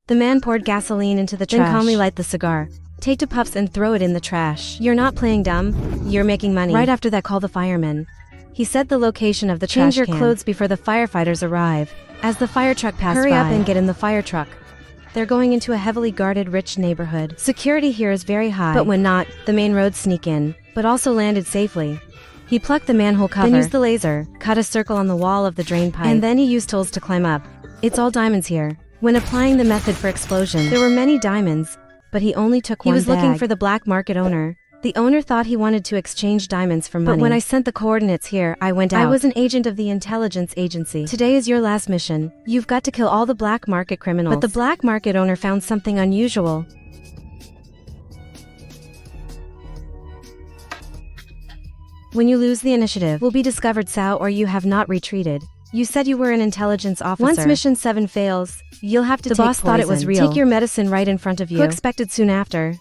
The man poured gasoline into the trash. Then calmly light the cigar. Take 2 puffs and throw it in the trash. You're not playing dumb. You're making money. Right after that, call the firemen. He said the location of the trash can. Change your clothes before the firefighters arrive. As the fire truck passed by, hurry up and get in the fire truck. They're going into a heavily guarded rich neighborhood. Security here is very high, but when not, the main roads sneak in, but also landed safely. He plucked the manhole cover, then used the laser, cut a circle on the wall of the drain pipe, and then he used tools to climb up. It's all diamonds here. When applying the method for explosion, there were many diamonds, but he only took one bag. He was looking for the black market owner. The owner thought he wanted to exchange diamonds for money. But when I sent the coordinates here, I went out. I was an agent of the intelligence agency. Today is your last mission. You've got to kill all the black market criminals. But the black market owner found something unusual. When you lose the initiative, will be discovered, Sao, or you have not retreated. You said you were an intelligence officer. Once mission 7 fails, you'll have to take poison. The boss thought it was real. Take your medicine right in front of you. Who expected soon after?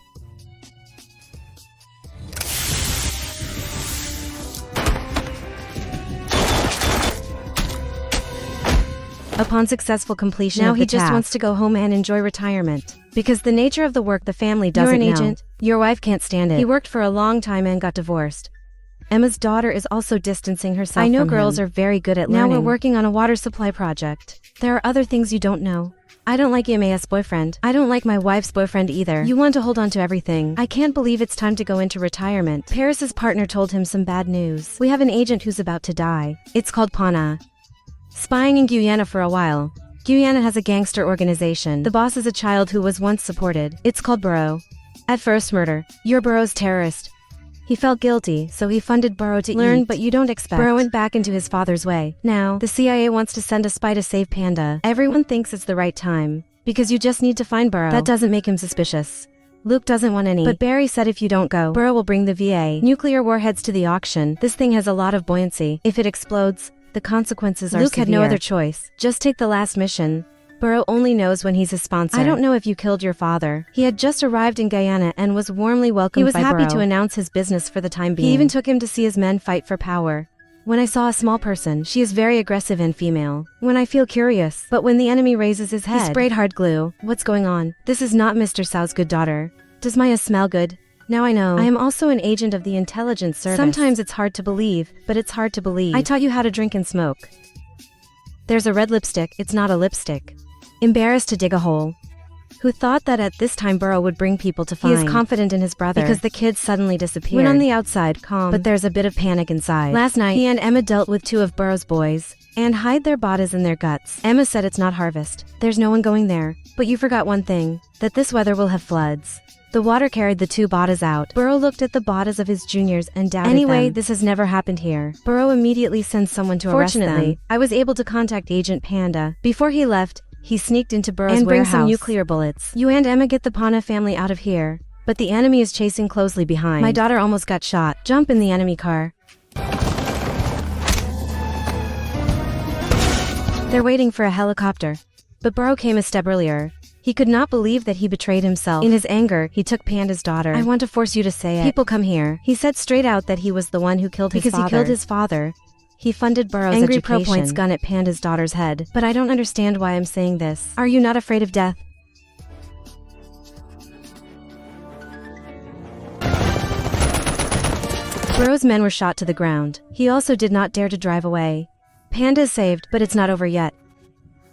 Upon successful completion of the task, now he just wants to go home and enjoy retirement. Because the nature of the work the family doesn't know. You're an agent. Your wife can't stand it. He worked for a long time and got divorced. Emma's daughter is also distancing herself from him. I know girls are very good at learning. Now we're working on a water supply project. There are other things you don't know. I don't like Yamea's boyfriend. I don't like my wife's boyfriend either. You want to hold on to everything. I can't believe it's time to go into retirement. Paris's partner told him some bad news. We have an agent who's about to die. It's called Pana. Spying in Guyana for a while. Guyana has a gangster organization. The boss is a child who was once supported. It's called Burrow. At first murder. You're Burrow's terrorist. He felt guilty, so he funded Burrow to learn, but you don't expect. Burrow went back into his father's way. Now, the CIA wants to send a spy to save Panda. Everyone thinks it's the right time. Because you just need to find Burrow. That doesn't make him suspicious. Luke doesn't want any. But Barry said if you don't go, Burrow will bring the VA nuclear warheads to the auction. This thing has a lot of buoyancy. If it explodes, the consequences are severe. Luke had no other choice. Just take the last mission. Burrow only knows when he's a sponsor. I don't know if you killed your father. He had just arrived in Guyana and was warmly welcomed by Burrow. He was happy to announce his business for the time being. He even took him to see his men fight for power. When I saw a small person, she is very aggressive and female. When I feel curious. But when the enemy raises his head, he sprayed hard glue. What's going on? This is not Mr. Sao's good daughter. Does Maya smell good? Now I know. I am also an agent of the intelligence service. Sometimes it's hard to believe, but it's hard to believe. I taught you how to drink and smoke. There's a red lipstick, it's not a lipstick. Embarrassed to dig a hole. Who thought that at this time Burrow would bring people to find? He is confident in his brother. Because the kid suddenly disappeared. When on the outside, calm. But there's a bit of panic inside. Last night, he and Emma dealt with 2 of Burrow's boys. And hide their bodies in their guts. Emma said it's not harvest. There's no one going there. But you forgot one thing. That this weather will have floods. The water carried the 2 bodies out. Burrow looked at the bodies of his juniors and doubted them. This has never happened here. Burrow immediately sends someone to arrest them. Fortunately, I was able to contact Agent Panda. Before he left, he sneaked into Burrow's warehouse. And bring some nuclear bullets. You and Emma get the Pana family out of here. But the enemy is chasing closely behind. My daughter almost got shot. Jump in the enemy car. They're waiting for a helicopter. But Burrow came a step earlier. He could not believe that he betrayed himself. In his anger, he took Panda's daughter. I want to force you to say it. People come here. He said straight out that he was the one who killed his father. Because he killed his father. He funded Burrow's education. Angry Pro points gun at Panda's daughter's head. But I don't understand why I'm saying this. Are you not afraid of death? Burrow's men were shot to the ground. He also did not dare to drive away. Panda is saved, but it's not over yet.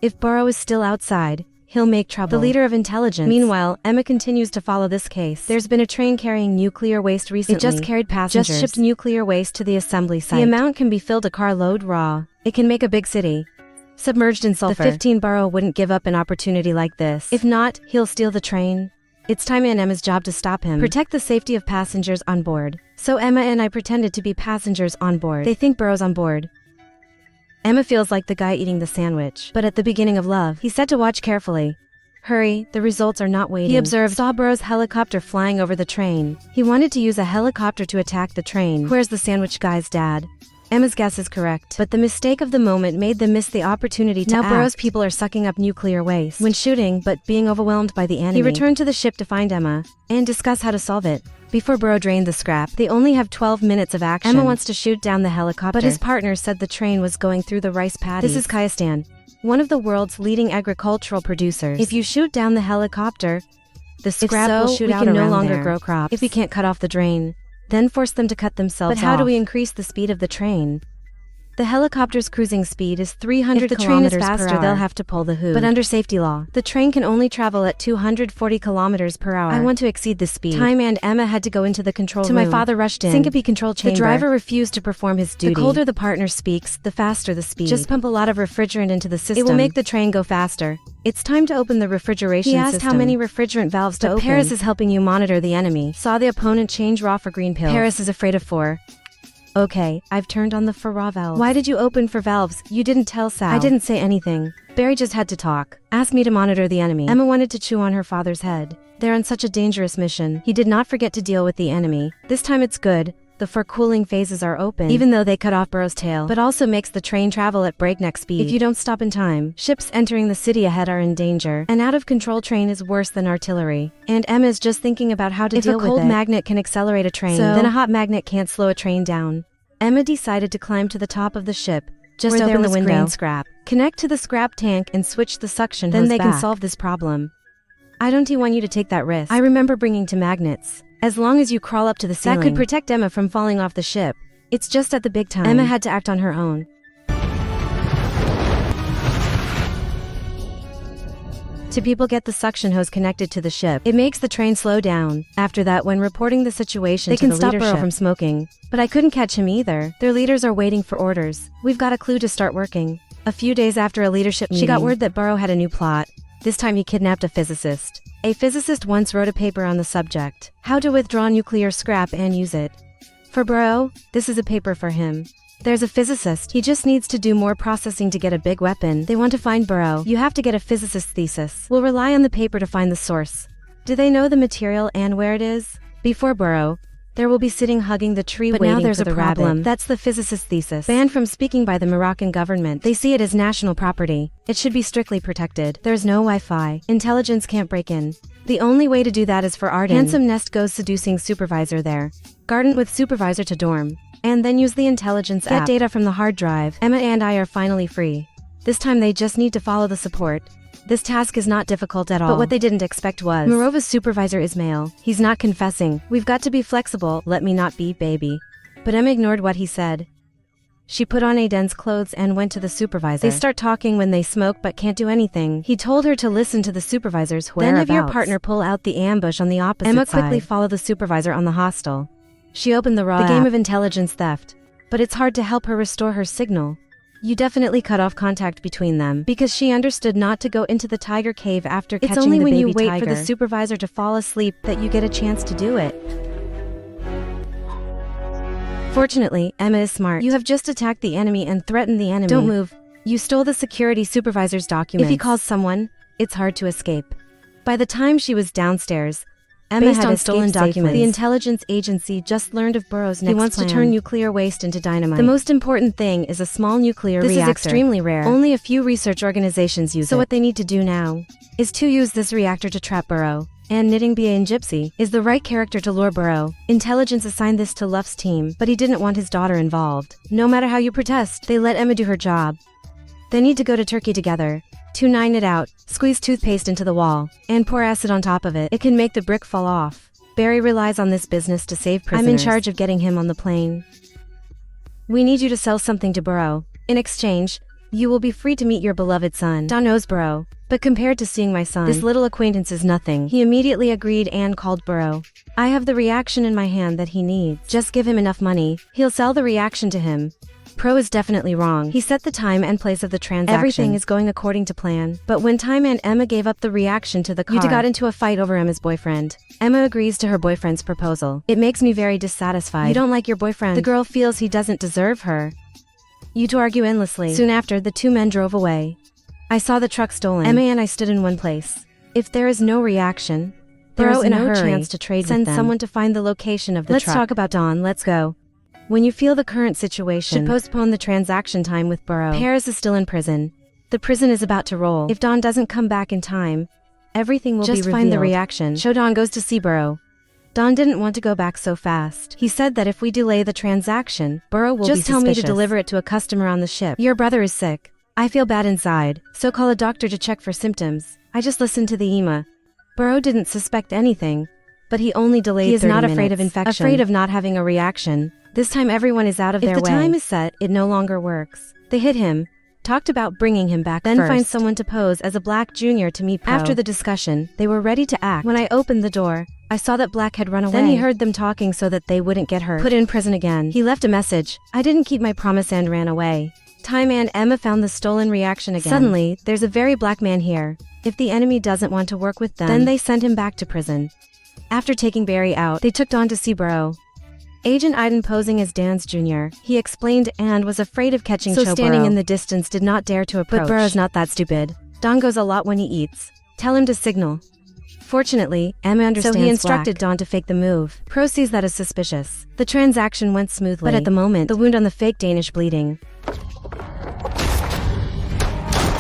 If Burrow is still outside, he'll make trouble. The leader of intelligence. Meanwhile, Emma continues to follow this case. There's been a train carrying nuclear waste recently. It just carried passengers. Just shipped nuclear waste to the assembly site. The amount can be filled a carload raw. It can make a big city. Submerged in sulfur. The 15 Burrow wouldn't give up an opportunity like this. If not, he'll steal the train. It's time and Emma's job to stop him. Protect the safety of passengers on board. So Emma and I pretended to be passengers on board. They think Burrow's on board. Emma feels like the guy eating the sandwich. But at the beginning of love, he said to watch carefully. Hurry, the results are not waiting. He observed saw Burrow's helicopter flying over the train. He wanted to use a helicopter to attack the train. Where's the sandwich guy's dad? Emma's guess is correct. But the mistake of the moment made them miss the opportunity to act. Now Burrow's people are sucking up nuclear waste. When shooting, but being overwhelmed by the enemy. He returned to the ship to find Emma and discuss how to solve it. Before Burrow drained the scrap, they only have 12 minutes of action. Emma wants to shoot down the helicopter, but his partner said the train was going through the rice paddies. This is Kayastan. one of the world's leading agricultural producers. If you shoot down the helicopter, the scrap will shoot out around there. We can no longer grow crops. If we can't cut off the drain, then force them to cut themselves off. But how do we increase the speed of the train? The helicopter's cruising speed is 300 kilometers per hour. If the train is faster, they'll have to pull the hood. But under safety law, the train can only travel at 240 kilometers per hour. I want to exceed the speed. Time and Emma had to go into the control room. My father rushed in. Syncope control chamber. The driver refused to perform his duty. The colder the partner speaks, the faster the speed. Just pump a lot of refrigerant into the system. It will make the train go faster. It's time to open the refrigeration system. He asked how many refrigerant valves to open. Paris is helping you monitor the enemy. Saw the opponent change raw for green pills. Paris is afraid of 4. Okay, I've turned on the FUBAR valve. Why did you open for valves? You didn't tell Sal. I didn't say anything. Barry just had to talk. Asked me to monitor the enemy. Emma wanted to chew on her father's head. They're on such a dangerous mission. He did not forget to deal with the enemy. This time it's good. The 4 cooling phases are open, even though they cut off Burrow's tail, but also makes the train travel at breakneck speed. If you don't stop in time, ships entering the city ahead are in danger. An out-of-control train is worse than artillery. And Emma is just thinking about how to deal with it. If a cold magnet can accelerate a train, then a hot magnet can't slow a train down. Emma decided to climb to the top of the ship. Just open the window. Grain scrap. Connect to the scrap tank and switch the suction hose back. Then they can solve this problem. I don't want you to take that risk. I remember bringing 2 magnets. As long as you crawl up to the ceiling, that could protect Emma from falling off the ship. It's just at the big time. Emma had to act on her own. Two people get the suction hose connected to the ship. It makes the train slow down. After that, when reporting the situation to the leadership, they can stop Burrow from smoking. But I couldn't catch him either. Their leaders are waiting for orders. We've got a clue to start working. A few days after a leadership meeting, she got word that Burrow had a new plot. This time he kidnapped a physicist. A physicist once wrote a paper on the subject, how to withdraw nuclear scrap and use it. For Burrow, this is a paper for him. There's a physicist. He just needs to do more processing to get a big weapon. They want to find Burrow. You have to get a physicist's thesis. We'll rely on the paper to find the source. Do they know the material and where it is? Before Burrow, there will be sitting hugging the tree waiting for the rabbit. That's the physicist's thesis. Banned from speaking by the Moroccan government. They see it as national property. It should be strictly protected. There's no Wi-Fi. Intelligence can't break in. The only way to do that is for Arden. Handsome Nest goes seducing supervisor there. Garden with supervisor to dorm. And then use the intelligence app. Get data from the hard drive. Emma and I are finally free. This time they just need to follow the support. This task is not difficult at all. But what they didn't expect was Morova's supervisor is male. He's not confessing. We've got to be flexible. Let me not be baby. But Emma ignored what he said. She put on Aiden's clothes and went to the supervisor. They start talking when they smoke but can't do anything. He told her to listen to the supervisor's whereabouts. Then have your partner pull out the ambush on the opposite side. Emma quickly followed the supervisor on the hostel. She opened the game of intelligence theft. But it's hard to help her restore her signal. You definitely cut off contact between them because she understood not to go into the tiger cave after catching the baby tiger. It's only when you wait for the supervisor to fall asleep that you get a chance to do it. Fortunately, Emma is smart. You have just attacked the enemy and threatened the enemy. Don't move. You stole the security supervisor's documents. If he calls someone, it's hard to escape. By the time she was downstairs, Emma had escaped stolen documents. The intelligence agency just learned of Burrow's next plan. He wants to turn nuclear waste into dynamite. The most important thing is a small nuclear reactor. This is extremely rare. Only a few research organizations use it. So what they need to do now is to use this reactor to trap Burrow. And Knitting Bia and Gypsy is the right character to lure Burrow. Intelligence assigned this to Luff's team, but he didn't want his daughter involved. No matter how you protest, they let Emma do her job. They need to go to Turkey together. 2-9 it out, squeeze toothpaste into the wall, and pour acid on top of it. It can make the brick fall off. Barry relies on this business to save prisoners. I'm in charge of getting him on the plane. We need you to sell something to Burrow. In exchange, you will be free to meet your beloved son. Don knows Burrow, but compared to seeing my son, this little acquaintance is nothing. He immediately agreed and called Burrow. I have the reaction in my hand that he needs. Just give him enough money. He'll sell the reaction to him. Pro is definitely wrong. He set the time and place of the transaction. Everything is going according to plan. But when Time and Emma gave up the reaction to the car, Yuta got into a fight over Emma's boyfriend. Emma agrees to her boyfriend's proposal. It makes me very dissatisfied. You don't like your boyfriend. The girl feels he doesn't deserve her. You two argue endlessly. Soon after, the two men drove away. I saw the truck stolen. Emma and I stood in one place. If there is no reaction, there is no chance to trade with them. Send someone to find the location of the truck. Let's talk about Dawn. Let's go. When you feel the current situation, should postpone the transaction time with Burrow. Paris is still in prison. The prison is about to roll. If Dawn doesn't come back in time, everything will be revealed. Just find the reaction. Dawn goes to see Burrow. Dawn didn't want to go back so fast. He said that if we delay the transaction, Burrow will be suspicious. Just tell me to deliver it to a customer on the ship. Your brother is sick. I feel bad inside, so call a doctor to check for symptoms. I just listened to the EMA. Burrow didn't suspect anything, but he only delayed 30 minutes. He is not afraid of infection, afraid of not having a reaction. This time everyone is out of their way. If the time is set, it no longer works. They hit him, talked about bringing him back then first. Find someone to pose as a Black Junior to meet Pro. After the discussion, they were ready to act. When I opened the door, I saw that Black had run away. Then he heard them talking so that they wouldn't get hurt. Put in prison again. He left a message. I didn't keep my promise and ran away. Time and Emma found the stolen reaction again. Suddenly, there's a very black man here. If the enemy doesn't want to work with them, then they send him back to prison. After taking Barry out, they took Dawn to see Burrow. Agent Iden posing as Dan's Jr. He explained and was afraid of catching Cho standing Burrow in the distance did not dare to approach. But Burrow's not that stupid. Dawn goes a lot when he eats. Tell him to signal. Fortunately, Emma understands. So he instructed Dawn to fake the move. Pro sees that as suspicious. The transaction went smoothly. But at the moment, the wound on the fake Danish bleeding.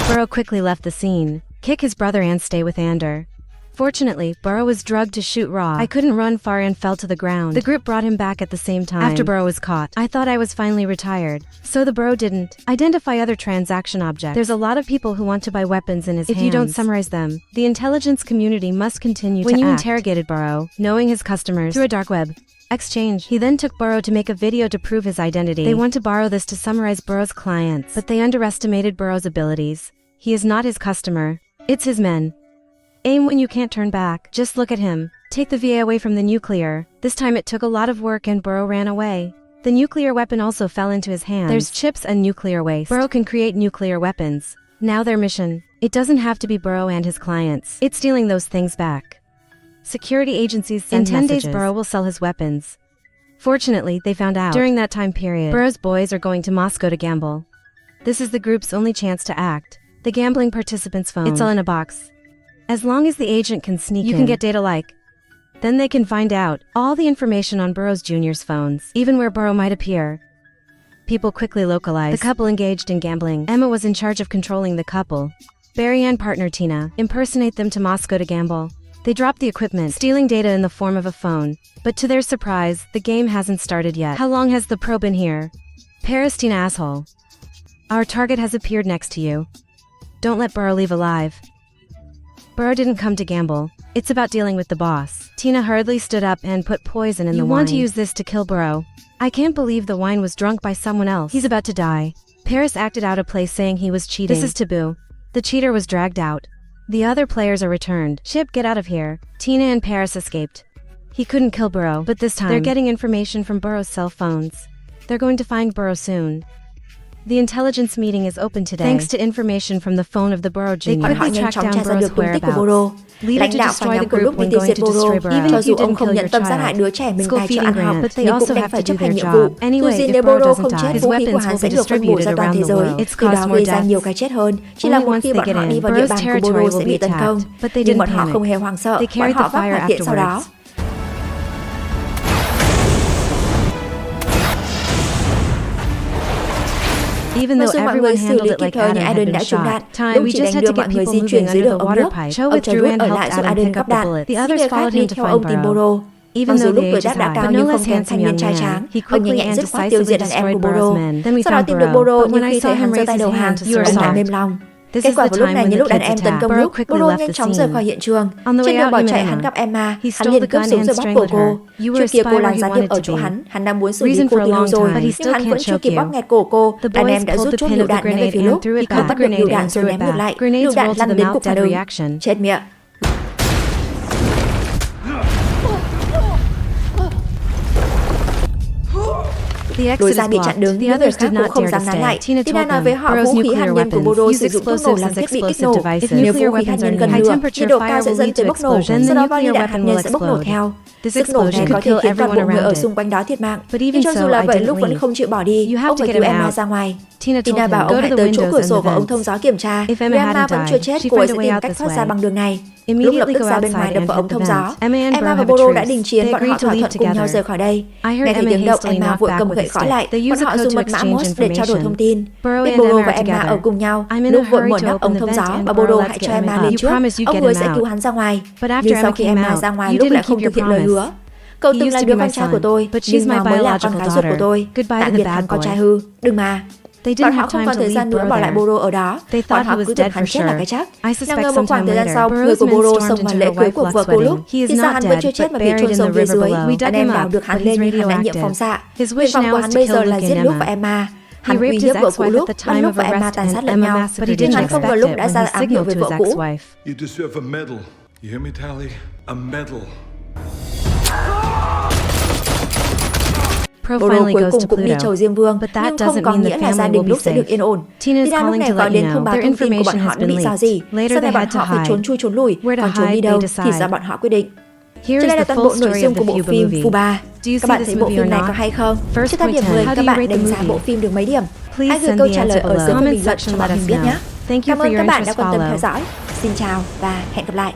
Burrow quickly left the scene. Kick his brother and stay with Ander. Fortunately, Burrow was drugged to shoot raw. I couldn't run far and fell to the ground. The group brought him back at the same time. After Burrow was caught, I thought I was finally retired. So the Burrow didn't identify other transaction objects. There's a lot of people who want to buy weapons in his hands. If you don't summarize them, the intelligence community must continue to act. When you interrogated Burrow, knowing his customers through a dark web exchange, he then took Burrow to make a video to prove his identity. They want to borrow this to summarize Burrow's clients, but they underestimated Burrow's abilities. He is not his customer. It's his men. Aim when you can't turn back. Just look at him. Take the VA away from the nuclear. This time it took a lot of work and Burrow ran away. The nuclear weapon also fell into his hands. There's chips and nuclear waste. Burrow can create nuclear weapons. Now their mission. It doesn't have to be Burrow and his clients. It's stealing those things back. Security agencies send messages. In 10 days Burrow will sell his weapons. Fortunately, they found out. During that time period, Burrow's boys are going to Moscow to gamble. This is the group's only chance to act. The gambling participants' phone. It's all in a box. As long as the agent can sneak in, you can get data like. Then they can find out all the information on Burrow's Jr.'s phones, even where Burrow might appear. People quickly localized. The couple engaged in gambling. Emma was in charge of controlling the couple. Barry and partner Tina impersonate them to Moscow to gamble. They drop the equipment, stealing data in the form of a phone. But to their surprise, the game hasn't started yet. How long has the pro been here? Paris Tina asshole. Our target has appeared next to you. Don't let Burrow leave alive. Burrow didn't come to gamble. It's about dealing with the boss. Tina hurriedly stood up and put poison in the wine. You want to use this to kill Burrow. I can't believe the wine was drunk by someone else. He's about to die. Paris acted out of place saying he was cheating. This is taboo. The cheater was dragged out. The other players are returned. Chip, get out of here. Tina and Paris escaped. He couldn't kill Burrow, but this time, they're getting information from Burrow's cell phones. They're going to find Burrow soon. The intelligence meeting is open today. Thanks to information from the phone of the Burrow Jr. They quickly tracked down Burrow's whereabouts. Leader to destroy the group when going to destroy Burrow. Even if you didn't kill your child, school feeding grant, but they also have to do their job. Anyway, if Burrow doesn't die, his weapons will be distributed around the world. It's caused more deaths. Only once they get in, Burrow's territory will be attacked. But they didn't panic. They carried the fire afterwards. Even though everyone handled it like Adam had been shot, we just had to get people moving under the water pipe. Cho withdrew and helped Adam pick up the bullets. The others followed him to find Burrow. Even though the age is high, but no less handsome young man, he quickly and decisively destroyed Burrow's men. Then we found Burrow, but when I saw him raise his hand to surrender, this is the time when the kids attacked. Burrow quickly left the scene. On the way out, he met Emma. He stole the gun and strangled her. You were a spy where he wanted to be. Reason for a long time, but he still can't choke you. The boys pulled the pin of the grenade and threw it back. He caught the grenade and threw it back. Grenades rolled to the mouth, dead reaction. The exit is blocked. The others did not dare to stay. Tina told them, Burrow's nuclear weapons use explosives as explosive devices. If nuclear weapons are near, high temperature fire will lead to explosion. Then the nuclear weapon will explode. This explosion could kill everyone around it. But even so, I didn't leave. You have to get him out. Tina told him, go to the windows and the vents. If Emma hadn't died, she'd find a way out this way. Immediately go outside and hit the vent. Emma and Burrow have a truce. They agreed to leave together. I heard Emma hastily knock back with a stick. They use a code to exchange information. Burrow and Emma are together. I'm in a hurry to open the vent and Burrow, let's get him out. You promised you'd get him out. But after Emma came out, you didn't keep your promise. He used to be my son, but she's my biological daughter. Goodbye to the bad boy. didn't Bọn họ have không time còn to thời leave gian nữa Burrow bỏ lại there. Burrow ở đó. They Bọn thought he họ was cứ dead tưởng hắn for chết là sure. cái chắc. I Nào suspect ngờ một khoảng sometime thời gian later, sau, người Burrow's của men Burrow stormed xông into vào her lễ cưới wife của vợ Luck's cô lúc. wedding. He is Thì ra not hắn vẫn dead, chưa chết but mà bị buried chôn in sống the phía river dưới. below. We dug Anh him em đào up, được hắn but he's lên nhưng hắn đã nhiễm phong radioactive. xạ. His Nguyện wish vọng now của is hắn to bây kill giờ là Luke giết and Luke và Emma. Emma. He Hắn uy raped hiếp his vợ cũ ex-wife lúc, at the bắt time Luke of và Emma arrest tàn sát and lẫn Emma nhau. massacred but he Nhưng didn't hắn không ngờ expect lúc it đã when ra he ám hiệu signaled với to vợ his cũ. ex-wife. You deserve a medal. You hear me, Tally? A medal. Pro Burrow finally cuối goes cùng to cũng đi Pluto. chầu Diêm Vương, But that nhưng không doesn't có mean the nghĩa là gia family đình will be Luke sẽ được safe. yên ổn. Tina's Tina lúc calling này to gọi let đến you thông know báo their thông tin của bọn information họ has đã been bị rò leaked. rỉ. Later Sau they này bọn had to họ phải hide. trốn chui trốn lùi, Where to còn trốn đi hide, đâu they thì decide. do bọn họ quyết định. Here Trên is đây là the toàn full bộ nội story of dung the của bộ FUBAR phim movie. FUBAR. Do you Các see bạn this thấy bộ movie or phim này not? có hay không? First Trước tháp điểm point 10, 10. How các do you bạn rate the đánh giá movie? bộ phim được mấy điểm? Please Hãy gửi send câu the trả lời answer ở below. dưới phần Comment bình luận section cho bọn let mình us biết know. nhé. Thank you Cảm for ơn your các bạn đã interest quan tâm theo follow. dõi. Xin chào và hẹn gặp lại.